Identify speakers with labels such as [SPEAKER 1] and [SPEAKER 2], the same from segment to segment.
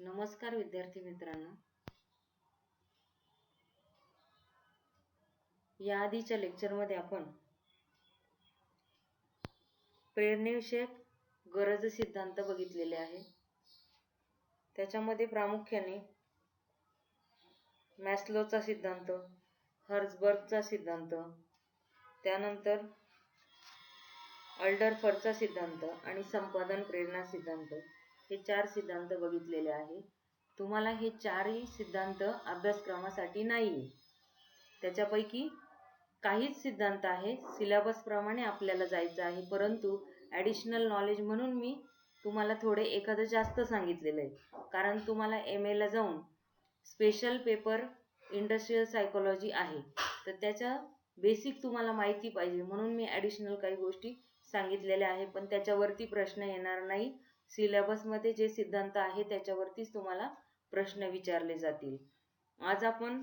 [SPEAKER 1] नमस्कार विद्यार्थी मित्रांनो. या आधीच्या लेक्चरमध्ये आपण प्रेरणेविषयक गरज सिद्धांत बघितलेले आहे. त्याच्यामध्ये प्रामुख्याने मॅस्लोचा सिद्धांत, हर्झबर्गचा सिद्धांत, त्यानंतर अल्डरफरचा सिद्धांत आणि संपादन प्रेरणा सिद्धांत हे 4 सिद्धांत बघितलेले आहे. तुम्हाला हे 4ही सिद्धांत अभ्यासक्रमासाठी नाहीये. त्याच्यापैकी काहीच सिद्धांत आहे सिलेबस प्रमाणे आपल्याला जायचं आहे, परंतु ॲडिशनल नॉलेज म्हणून मी तुम्हाला थोडे एखादं जास्त सांगितलेलं आहे. कारण तुम्हाला MA ला जाऊन स्पेशल पेपर इंडस्ट्रियल सायकोलॉजी आहे, तर त्याच्या बेसिक तुम्हाला माहिती पाहिजे म्हणून मी ॲडिशनल काही गोष्टी सांगितलेल्या आहे. पण त्याच्यावरती प्रश्न येणार नाही. सिलेबसमध्ये जे सिद्धांत आहे त्याच्यावरतीच तुम्हाला प्रश्न विचारले जातील. आज आपण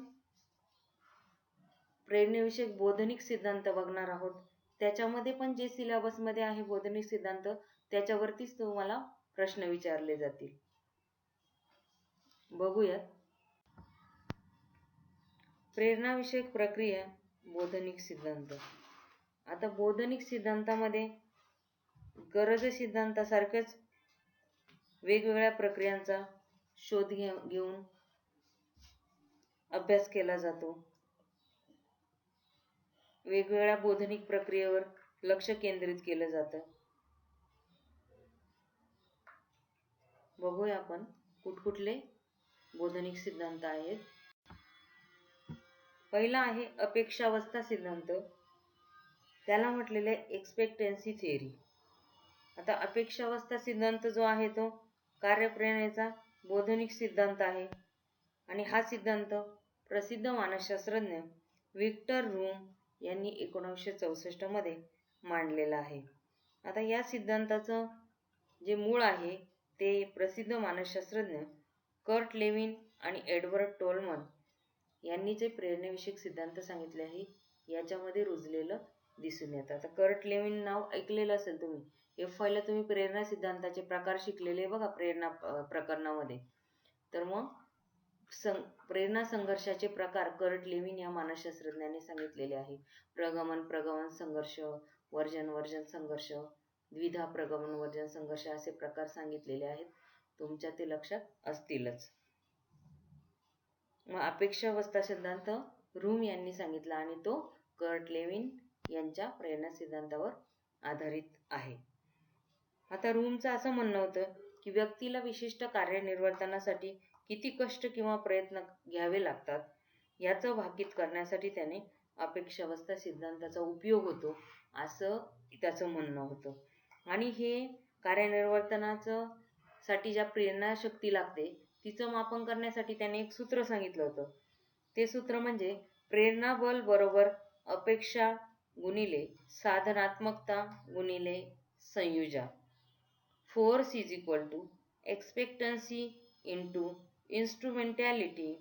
[SPEAKER 1] प्रेरणेविषयक बोधनिक सिद्धांत बघणार आहोत. त्याच्यामध्ये पण जे सिलेबसमध्ये आहे बोधनिक सिद्धांत त्याच्यावरतीच तुम्हाला प्रश्न विचारले जातील. बघूयात. प्रेरणाविषयक प्रक्रिया, बोधनिक सिद्धांत. आता बोधनिक सिद्धांतामध्ये गरज सिद्धांतासारखेच वेगवेगळ्या प्रक्रियांचा शोध घेऊन अभ्यास केला जातो. वेगवेगळ्या बोधनिक प्रक्रियेवर लक्ष केंद्रित केलं जातं. बघूया आपण कुठकुठले बोधनिक सिद्धांत आहेत. पहिला आहे अपेक्षावस्था सिद्धांत. त्याला म्हटलेले एक्सपेक्टन्सी थिअरी. आता अपेक्षावस्था सिद्धांत जो आहे तो कार्यप्रेरणेचा बोधनिक सिद्धांत आहे आणि हा सिद्धांत प्रसिद्ध मानसशास्त्रज्ञ व्हिक्टर रूम यांनी 1964 मध्ये मांडलेला आहे. आता या सिद्धांताचं जे मूळ आहे ते प्रसिद्ध मानसशास्त्रज्ञ कर्ट लेविन आणि एडवर्ड टोलमन यांनी जे प्रेरणेविषयक सिद्धांत सांगितले आहे याच्यामध्ये रुजलेलं दिसून येतं. आता कर्ट लेविन नाव ऐकलेलं असेल तुम्ही. FY ला तुम्ही प्रेरणा सिद्धांताचे प्रकार शिकलेले बघा प्रेरणा प्रकरणामध्ये. तर मग प्रेरणा संघर्षाचे प्रकार कर्ट लेविन या मानसशास्त्रज्ञाने सांगितलेले आहे. प्रगमन संघर्ष, वर्जन संघर्ष, द्विधा प्रगमन वर्जन संघर्ष असे प्रकार सांगितलेले आहेत. तुमच्या ते लक्षात असतीलच. मग अपेक्षावस्था सिद्धांत रूम यांनी सांगितला आणि तो कर्ट लेविन यांच्या प्रेरणा सिद्धांतावर आधारित आहे. आता रूमचं असं म्हणणं होतं की व्यक्तीला विशिष्ट कार्य निर्वर्तनासाठी किती कष्ट किंवा प्रयत्न घ्यावे लागतात याचं भाकीत करण्यासाठी त्याने अपेक्षावस्था सिद्धांताचा उपयोग होतो असं त्याचं म्हणणं होतं. आणि हे कार्यनिर्वर्तनाचं साठी ज्या प्रेरणा शक्ती लागते तिचं मापन करण्यासाठी त्याने एक सूत्र सांगितलं होतं. ते सूत्र म्हणजे प्रेरणा बल बरोबर अपेक्षा गुणिले साधनात्मकता गुणिले संयोजा. Force is equal to expectancy into instrumentality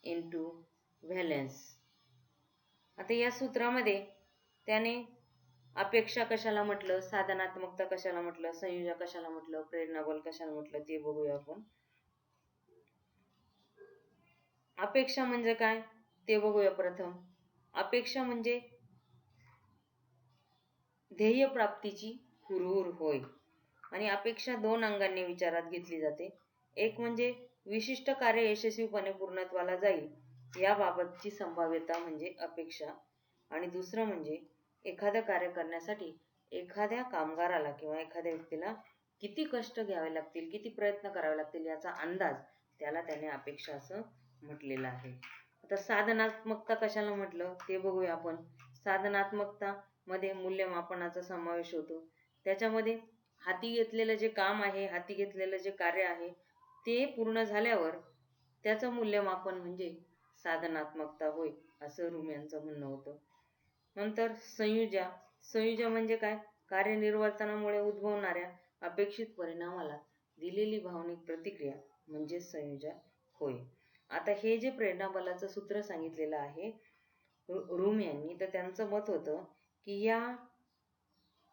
[SPEAKER 1] into valence. आता या सूत्रामध्ये त्याने अपेक्षा कशाला म्हटलं, साधनात्मकता कशाला म्हटलं, संयोजा कशाला म्हटलं, प्रेरणाबल कशाला म्हटलं ते बघूया आपण. अपेक्षा म्हणजे काय ते बघूया प्रथम. अपेक्षा म्हणजे ध्येय प्राप्तीची हुरहुर होय. आणि अपेक्षा 2 अंगांनी विचारात घेतली जाते. एक म्हणजे विशिष्ट कार्य यशस्वीपणे पूर्णत्वाला जाईल याबाबतची संभाव्यता म्हणजे अपेक्षा. आणि दुसरं म्हणजे एखादं कार्य करण्यासाठी एखाद्या कामगाराला किंवा एखाद्या व्यक्तीला किती कष्ट घ्यावे लागतील, किती प्रयत्न करावे लागतील याचा अंदाज, त्याला त्याने अपेक्षा असं म्हटलेलं आहे. आता साधनात्मकता कशाला म्हटलं ते बघूया आपण. साधनात्मकता मध्ये मूल्यमापनाचा समावेश होतो. त्याच्यामध्ये हाती घेतलेलं जे काम आहे, हाती घेतलेलं जे कार्य आहे ते पूर्ण झाल्यावर त्याचं मूल्यमापन म्हणजे साधनात्मकता होय असं रूम यांचं म्हणणं होतं. नंतर संयोजा म्हणजे काय, कार्यनिर्वर्तनामुळे उद्भवणाऱ्या अपेक्षित परिणामाला दिलेली भावनिक प्रतिक्रिया म्हणजे संयोजा होय. आता हे जे प्रेरणाबलाचं सूत्र सांगितलेलं आहे रूम यांनी, तर त्यांचं मत होतं की या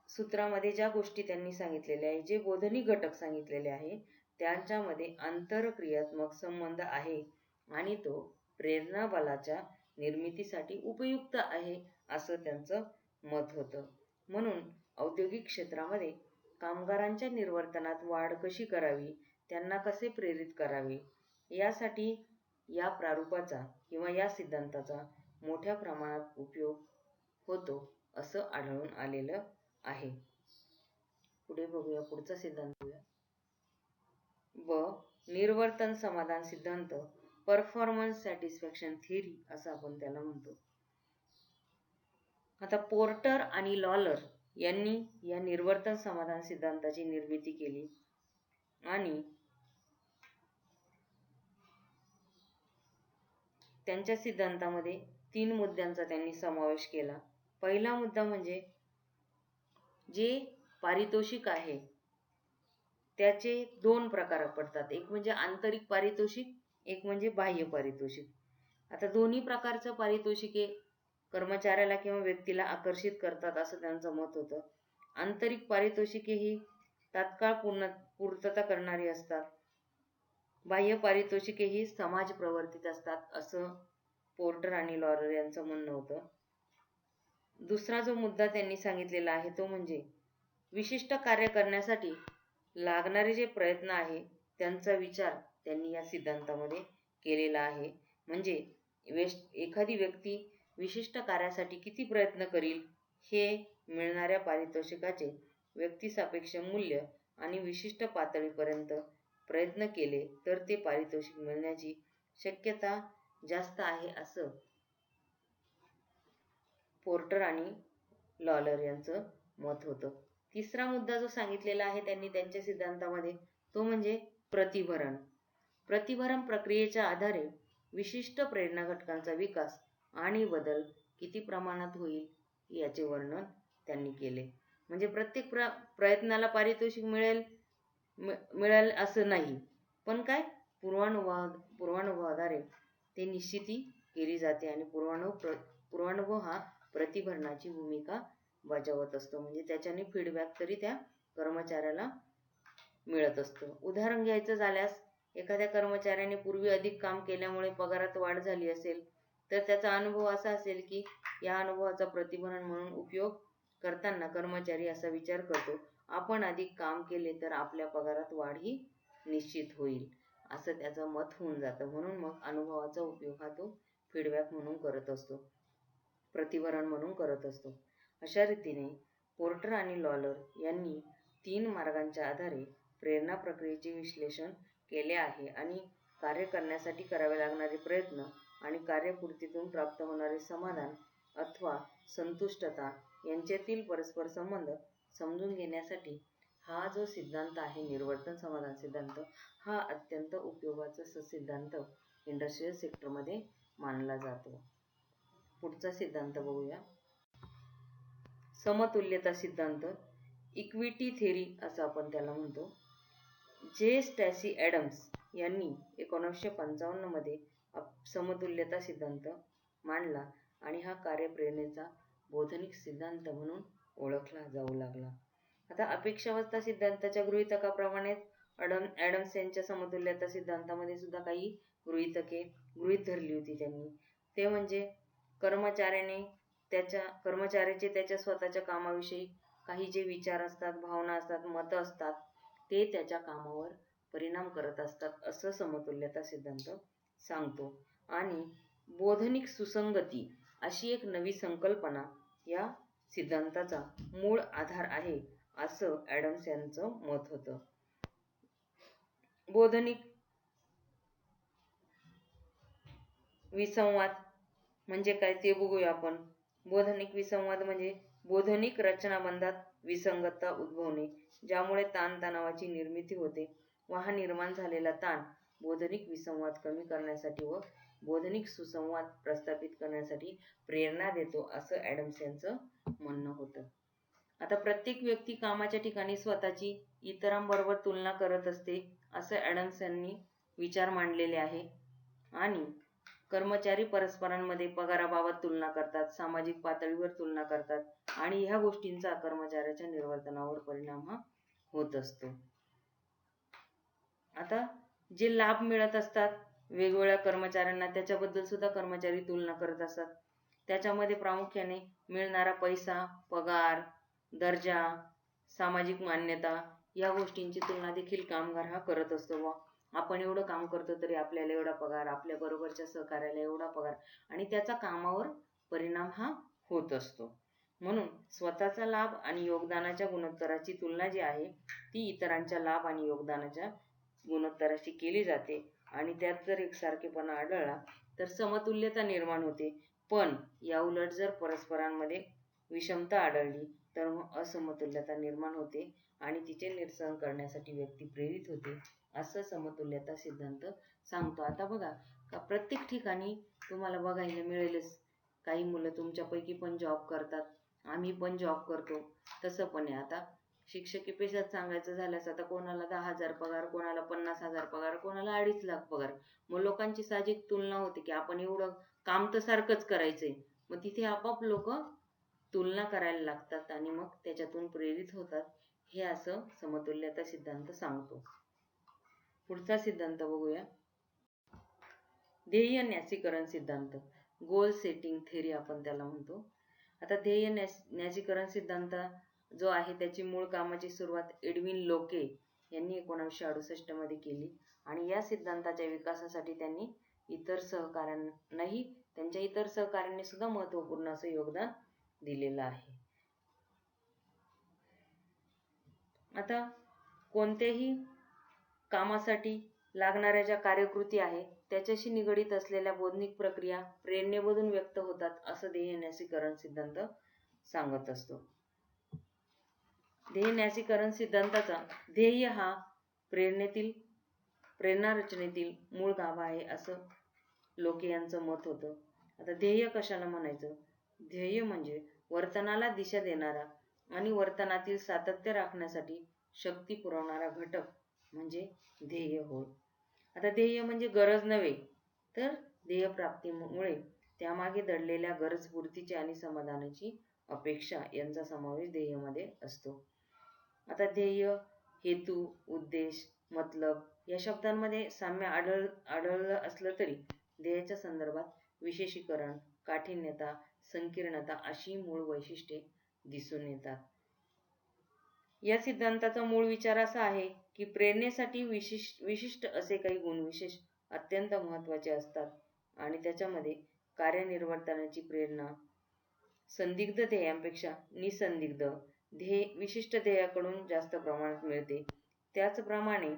[SPEAKER 1] सूत्रामध्ये ज्या गोष्टी त्यांनी सांगितलेल्या आहे, जे बोधनिक घटक सांगितलेले आहे त्यांच्यामध्ये आंतरक्रियात्मक संबंध आहे आणि तो प्रेरणा बलाच्या निर्मितीसाठी उपयुक्त आहे असं त्यांचं मत होतं. म्हणून औद्योगिक क्षेत्रामध्ये कामगारांच्या निर्वर्तनात वाढ कशी करावी, त्यांना कसे प्रेरित करावे, यासाठी या प्रारूपाचा किंवा या सिद्धांताचा मोठ्या प्रमाणात उपयोग होतो असं आढळून आलेलं आहे. पुढे बघूया, पुढचा सिद्धांत बघूया. निर्वर्तन समाधान सिद्धांत, परफॉर्मन्स सॅटिस्फॅक्शन थिअरी असं आपण त्याला म्हणतो. आता पोर्टर आणि लॉलर यांनी या निर्वर्तन समाधान सिद्धांताची निर्मिती केली आणि त्यांच्या सिद्धांतामध्ये 3 मुद्द्यांचा त्यांनी समावेश केला. पहिला मुद्दा म्हणजे जे पारितोषिक आहे त्याचे 2 प्रकार पडतात. एक म्हणजे आंतरिक पारितोषिक, एक म्हणजे बाह्य पारितोषिक. आता दोन्ही प्रकारचं पारितोषिके कर्मचाऱ्याला किंवा व्यक्तीला आकर्षित करतात असं त्यांचं मत होतं. आंतरिक पारितोषिके ही तात्काळ पूर्तता करणारी असतात. बाह्य पारितोषिके ही समाज प्रवर्तित असतात असं पोर्टर आणि लॉरर यांचं म्हणणं होतं. दुसरा जो मुद्दा त्यांनी सांगितलेला आहे तो म्हणजे विशिष्ट कार्य करण्यासाठी लागणारे जे प्रयत्न आहे त्यांचा विचार त्यांनी या सिद्धांतामध्ये केलेला आहे. म्हणजे एखादी व्यक्ती विशिष्ट कार्यासाठी किती प्रयत्न करील हे मिळणाऱ्या पारितोषिकाचे व्यक्तिसापेक्ष मूल्य आणि विशिष्ट पातळीपर्यंत प्रयत्न केले तर ते पारितोषिक मिळण्याची शक्यता जास्त आहे असं पोर्टर आणि लॉलर यांचं मत होतं. तिसरा मुद्दा जो सांगितलेला आहे त्यांनी त्यांच्या सिद्धांतामध्ये तो म्हणजे प्रतिभरण. प्रतिभरण प्रक्रियेच्या आधारे विशिष्ट प्रेरणा घटकांचा विकास आणि बदल किती प्रमाणात होईल याचे वर्णन त्यांनी केले. म्हणजे प्रत्येक प्रयत्नाला पारितोषिक मिळेल असं नाही, पण काय पूर्वानुभवाद्वारे ते निश्चिती केली जाते आणि पूर्वानुभव हा प्रतिभरणाची भूमिका बजावत असतो. म्हणजे त्याच्याने फीडबॅक तरी त्या कर्मचाऱ्याला मिळत असतो. उदाहरण घ्यायचं झाल्यास एखाद्या कर्मचाऱ्याने पूर्वी अधिक काम केल्यामुळे पगारात वाढ झाली असेल तर त्याचा अनुभव असा असेल की या अनुभवाचा प्रतिभरण म्हणून उपयोग करताना कर्मचारी असा विचार करतो, आपण अधिक काम केले तर आपल्या पगारात वाढ ही निश्चित होईल असं त्याचं मत होऊन जातं. म्हणून मग अनुभवाचा उपयोग हा तो फीडबॅक म्हणून करत असतो, प्रतिभरण म्हणून करत असतो. अशा रीतीने पोर्टर आणि लॉलर यांनी 3 मार्गांच्या आधारे प्रेरणा प्रक्रियेचे विश्लेषण केले आहे आणि कार्य करण्यासाठी करावे लागणारे प्रयत्न आणि कार्यपूर्तीतून प्राप्त होणारे समाधान अथवा संतुष्टता यांच्यातील परस्पर संबंध समजून घेण्यासाठी हा जो सिद्धांत आहे निर्वर्तन समाधान सिद्धांत हा अत्यंत उपयोगाचा सिद्धांत इंडस्ट्रियल सेक्टरमध्ये मानला जातो. पुढचा सिद्धांत बघूया, समतुल्यता सिद्धांत, इक्विटी थेरी असं आपण त्याला म्हणतो. जे स्टॅसी ॲडम्स यांनी 1955 मध्ये समतुल्यता सिद्धांत मांडला आणि हा कार्यप्रेरणेचा बौद्धिक सिद्धांत म्हणून ओळखला जाऊ लागला. आता अपेक्षावस्था सिद्धांताच्या गृहीतकाप्रमाणेच ॲडम्स यांच्या समतुल्यता सिद्धांतामध्ये सुद्धा काही गृहीत धरली होती त्यांनी. ते म्हणजे कर्मचाऱ्याचे त्याच्या स्वतःच्या कामाविषयी काही जे विचार असतात, भावना असतात, मतं असतात ते त्याच्या कामावर परिणाम करत असतात असं समतुल्यता सिद्धांत सांगतो. आणि बौद्धिक सुसंगती अशी एक नवी संकल्पना या सिद्धांताचा मूळ आधार आहे असं ॲडम्स यांचं मत होतं. बौद्धिक विसंवाद म्हणजे काय ते बघूया आपण. बौद्धिक विसंवाद म्हणजे बौद्धिक रचनाबंधात विसंगतता उद्भवणे ज्यामुळे ताणतणावाची निर्मिती होते व हा निर्माण झालेला ताण बौद्धिक विसंवाद कमी करण्यासाठी व बौद्धिक सुसंवाद प्रस्थापित करण्यासाठी प्रेरणा देतो असं ॲडम्स यांचं म्हणणं होतं. आता प्रत्येक व्यक्ती कामाच्या ठिकाणी स्वतःची इतरांबरोबर तुलना करत असते असं ॲडम्स यांनी विचार मांडलेले आहे. आणि कर्मचारी परस्परांमध्ये पगाराबाबत तुलना करतात, सामाजिक पातळीवर तुलना करतात आणि ह्या गोष्टींचा कर्मचाऱ्याच्या निर्वर्तनावर परिणाम हा होत असतो. आता जे लाभ मिळत असतात वेगवेगळ्या कर्मचाऱ्यांना, त्याच्याबद्दल सुद्धा कर्मचारी तुलना करत असतात. त्याच्यामध्ये प्रामुख्याने मिळणारा पैसा, पगार, दर्जा, सामाजिक मान्यता या गोष्टींची तुलना देखील कामगार हा करत असतो. व आपण एवढं काम करतो तरी आपल्याला एवढा पगार, आपल्या बरोबरच्या सहकार्याला एवढा पगार, आणि त्याचा कामावर परिणाम हा होत असतो. म्हणून स्वतःचा लाभ आणि योगदानाच्या गुणोत्तराची तुलना जी आहे ती इतरांच्या लाभ आणि योगदानाच्या गुणोत्तराशी केली जाते, आणि त्यात जर एकसारखेपणा आढळला तर समतुल्यता निर्माण होते. पण याउलट जर परस्परांमध्ये विषमता आढळली तर मग असमतुल्यता निर्माण होते आणि तिचे निरसन करण्यासाठी व्यक्ती प्रेरित होते, असं समतुल्यता सिद्धांत सांगतो. आता बघा का प्रत्येक ठिकाणी तुम्हाला बघायला मिळेलच, काही मुलं तुमच्यापैकी पण जॉब करतात, आम्ही पण जॉब करतो, तसं पण आहे. आता शिक्षकी पेशात सांगायचं झाल्यास आता कोणाला 10,000 पगार, कोणाला 50,000 पगार, कोणाला 2.5 लाख पगार. मग लोकांची साहजिक तुलना होते की आपण एवढं काम तर सारखंच करायचंय. मग तिथे आपोआप लोक तुलना करायला लागतात आणि मग त्याच्यातून प्रेरित होतात. हे असं समतुल्यता सिद्धांत सांगतो. पुढचा सिद्धांत बघूया, ध्येय न्यासीकरण सिद्धांत, गोल सेटिंग थेरी आपण त्याला म्हणतो. आता ध्येय न्यासीकरण सिद्धांत जो आहे त्याची मूळ कामाची सुरुवात एडविन लोके यांनी 1968 मध्ये केली, आणि या सिद्धांताच्या विकासासाठी त्यांनी त्यांच्या इतर सहकाऱ्यांनी सुद्धा महत्त्वपूर्ण असं योगदान दिलेलं आहे. आता कोणत्याही कामासाठी लागणाऱ्या ज्या कार्यकृती आहे त्याच्याशी निगडीत असलेल्या बौद्धिक प्रक्रिया प्रेरणेमधून व्यक्त होतात, असं ध्येय न्यासीकरण सिद्धांत सांगत असतो. ध्येय न्यासीकरण सिद्धांताचा ध्येय हा प्रेरणा रचनेतील मूळ गाभा आहे, असं लोके यांचं मत होतं. आता ध्येय कशाला म्हणायचं? ध्येय म्हणजे वर्तनाला दिशा देणारा आणि वर्तनातील सातत्य राखण्यासाठी शक्ती पुरवणारा घटक म्हणजे ध्येय होय. आता ध्येय म्हणजे गरज नव्हे, तर ध्येयप्राप्तीमुळे त्यामागे दडलेल्या गरजपूर्तीची आणि समाधानाची अपेक्षा यांचा समावेश ध्येयामध्ये असतो. आता ध्येय, हेतू, उद्देश, मतलब या शब्दांमध्ये साम्य आढळलं असलं तरी ध्येयाच्या संदर्भात विशेषीकरण, काठिण्यता, संकीर्णता अशी मूळ वैशिष्ट्ये दिसून येतात. या सिद्धांताचा मूळ विचार असा आहे की प्रेरणेसाठी विशिष्ट असे काही गुणविशेष अत्यंत महत्त्वाचे असतात, आणि त्याच्यामध्ये कार्यनिर्वर्तनाची प्रेरणा संदिग्ध ध्येयांपेक्षा निसंदिग्ध विशिष्ट ध्येयाकडून जास्त प्रमाणात मिळते. त्याचप्रमाणे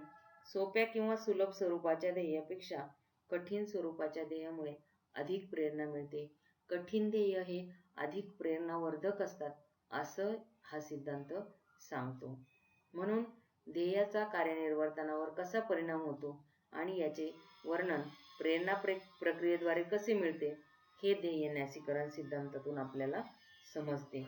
[SPEAKER 1] सोप्या किंवा सुलभ स्वरूपाच्या ध्येयापेक्षा कठीण स्वरूपाच्या ध्येयामुळे अधिक प्रेरणा मिळते. कठीण ध्येय हे अधिक प्रेरणावर्धक असतात, असं हा सिद्धांत सांगतो. म्हणून ध्येयाचा कार्यनिर्वर्तनावर कसा परिणाम होतो आणि याचे वर्णन प्रेरणा प्रक्रियेद्वारे कसे मिळते हे ध्येय न्यासीकरण सिद्धांतातून आपल्याला समजते.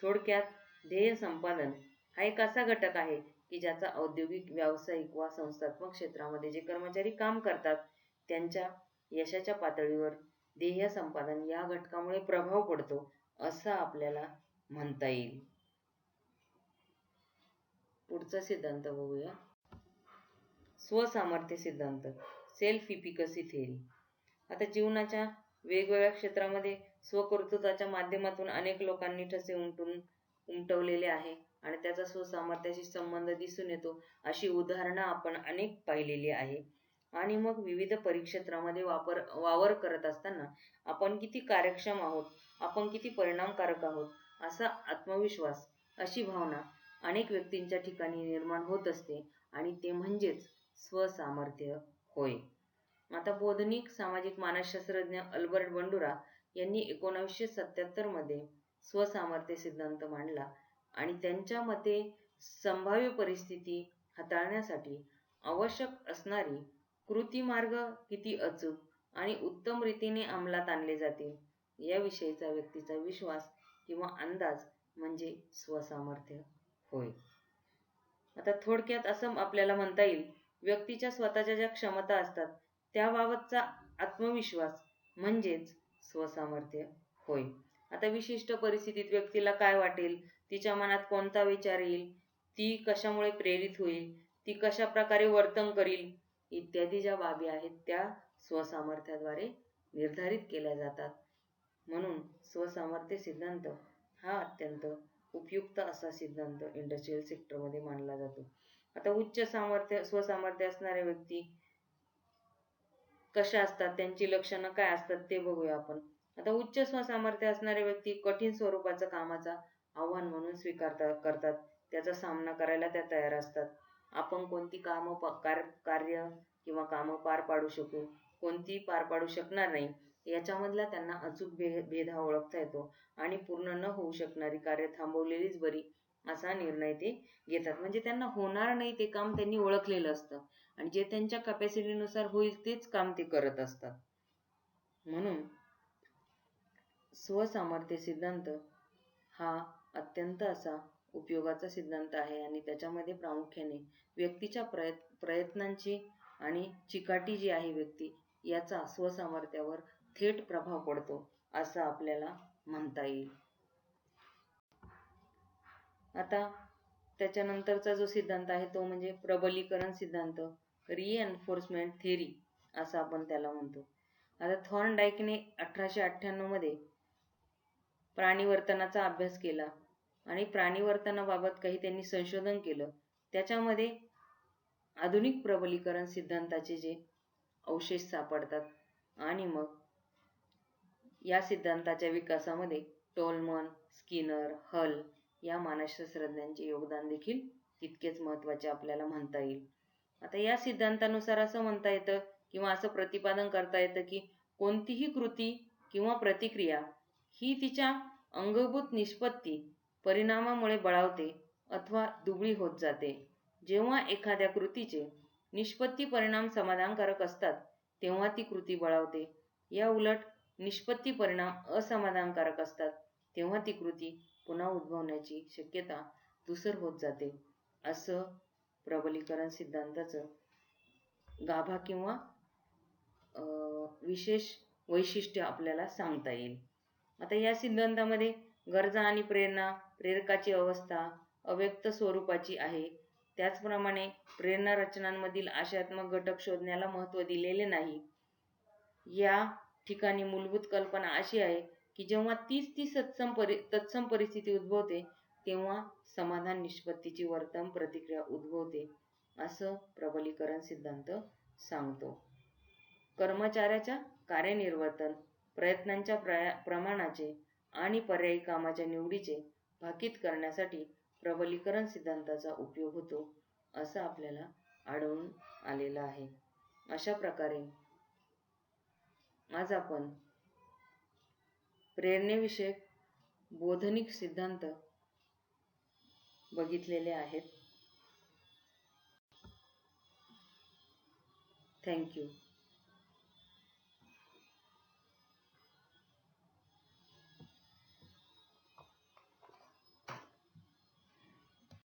[SPEAKER 1] थोडक्यात ध्येय संपादन हा एक असा घटक आहे की ज्याचा औद्योगिक, व्यावसायिक वा संस्थात्मक क्षेत्रामध्ये जे कर्मचारी काम करतात त्यांच्या यशाच्या पातळीवर ध्येय संपादन या घटकामुळे प्रभाव पडतो, असं आपल्याला म्हणता येईल. पुढचा सिद्धांत बघूया, स्वसामर्थ्य सिद्धांत, सेल्फ इफिकसी थेरी. आता जीवनाच्या वेगवेगळ्या क्षेत्रामध्ये स्वकर्तृत्वाच्या माध्यमातून अनेक लोकांनी ठसे उमटवलेले आहे आणि त्याचा स्वसामर्थ्याशी संबंध दिसून येतो. अशी उदाहरणं आपण अनेक पाहिलेली आहे. आणि मग विविध परिक्षेत्रामध्ये वावर करत असताना आपण किती कार्यक्षम आहोत, आपण किती परिणामकारक आहोत, असा आत्मविश्वास, अशी भावना अनेक व्यक्तींच्या ठिकाणी निर्माण होत असते, आणि ते म्हणजेच स्वसामर्थ्य होय. आता बोधनिक सामाजिक मानसशास्त्रज्ञ अल्बर्ट बंडुरा यांनी 1977 मध्ये स्वसामर्थ्य सिद्धांत मांडला, आणि त्यांच्या मते संभाव्य परिस्थिती हाताळण्यासाठी आवश्यक असणारी कृतिमार्ग किती अचूक आणि उत्तम रीतीने अंमलात आणले जातील याविषयीचा व्यक्तीचा विश्वास किंवा अंदाज म्हणजे स्वसामर्थ्य होय. आता थोडक्यात असं आपल्याला म्हणता येईल, व्यक्तीच्या स्वतःच्या ज्या क्षमता असतात त्याबाबतचा आत्मविश्वास म्हणजेच स्वसामर्थ्य होय. आता विशिष्ट परिस्थितीत व्यक्तीला काय वाटेल, तिच्या मनात कोणता विचार येईल, ती कशामुळे प्रेरित होईल, ती कशा प्रकारे वर्तन करील इत्यादी ज्या बाबी आहेत त्या स्वसामर्थ्याद्वारे निर्धारित केल्या जातात. म्हणून स्वसामर्थ्य सिद्धांत हा अत्यंत उपयुक्त असा सिद्धांत इंडस्ट्रियल सेक्टरमध्ये मानला जातो. आता उच्च स्वसामर्थ्य असणाऱ्या व्यक्ती कशा असतात, त्यांची लक्षणं काय असतात ते बघूया आपण. आता उच्च स्वसामर्थ्य असणारे व्यक्ती कठीण स्वरूपाचं कामाचा आव्हान म्हणून करतात. त्याचा सामना करायला त्या तयार असतात. आपण कोणती कार्य किंवा कामं पार पाडू शकू, कोणती पार पाडू शकणार नाही याच्यामधला त्यांना अचूक भेद हा ओळखता येतो आणि पूर्ण न होऊ शकणारी कार्य थांबवलेलीच बरी असा निर्णय ते घेतात. म्हणजे त्यांना होणार नाही ते काम त्यांनी ओळखलेलं असतं आणि जे त्यांच्या कॅपॅसिटीनुसार होईल तेच काम ते करत असतात. म्हणून स्वसामर्थ्य सिद्धांत हा अत्यंत असा उपयोगाचा सिद्धांत आहे आणि त्याच्यामध्ये प्रामुख्याने व्यक्तीच्या प्रयत्नांची आणि चिकाटी जी आहे व्यक्ती याचा स्वसामर्थ्यावर थेट प्रभाव पडतो असं आपल्याला म्हणता येईल. आता त्याच्यानंतरचा जो सिद्धांत आहे तो म्हणजे प्रबलीकरण सिद्धांत, रिएन्फोर्समेंट थेरी असं आपण त्याला म्हणतो. आता थॉर्नडाईकने 1898 मध्ये प्राणीवर्तनाचा अभ्यास केला आणि प्राणीवर्तनाबाबत काही त्यांनी संशोधन केलं. त्याच्यामध्ये आधुनिक प्रबलीकरण सिद्धांताचे जे अवशेष सापडतात आणि मग या सिद्धांताच्या विकासामध्ये टोलमन, स्किनर, हल या मानसशास्त्रज्ञांचे योगदान देखील तितकेच महत्त्वाचे आपल्याला म्हणता येईल. आता या सिद्धांतानुसार असं म्हणता येतं किंवा असं प्रतिपादन करता येतं की कोणतीही कृती किंवा प्रतिक्रिया ही तिच्या अंगभूत निष्पत्ती परिणामामुळे बळावते अथवा दुबळी होत जाते. जेव्हा एखाद्या कृतीचे निष्पत्ती परिणाम समाधानकारक असतात तेव्हा ती कृती बळावते. या उलट निष्पत्ती परिणाम असमाधानकारक असतात तेव्हा ती कृती पुन्हा उद्भवण्याची शक्यता धूसर होत जाते. असं प्रबलीकरण सिद्धांताचं गाभा किंवा विशेष वैशिष्ट्य आपल्याला सांगता येईल. आता या सिद्धांतामध्ये गरजा आणि प्रेरणा, प्रेरकाची अवस्था अव्यक्त स्वरूपाची आहे. त्याचप्रमाणे प्रेरणा रचनांमधील आशयात्मक घटक शोधण्याला महत्त्व दिलेले नाही. या ठिकाणी मूलभूत कल्पना अशी आहे की जेव्हा तीच ती तत्सम परिस्थिती उद्भवते तेव्हा समाधान निष्पत्तीची वर्तन प्रतिक्रिया उद्भवते असं प्रबलीकरण सिद्धांत सांगतो. कर्मचाऱ्याच्या कार्यनिर्वर्तन, प्रयत्नांच्या प्रमाणाचे आणि पर्यायी कामाच्या निवडीचे भाकीत करण्यासाठी प्रबलीकरण सिद्धांताचा उपयोग होतो असं आपल्याला आढळून आलेलं आहे. अशा प्रकारे आज आपण प्रेरणेविषयक बोधनिक सिद्धांत बघितलेले आहेत. थँक्यू.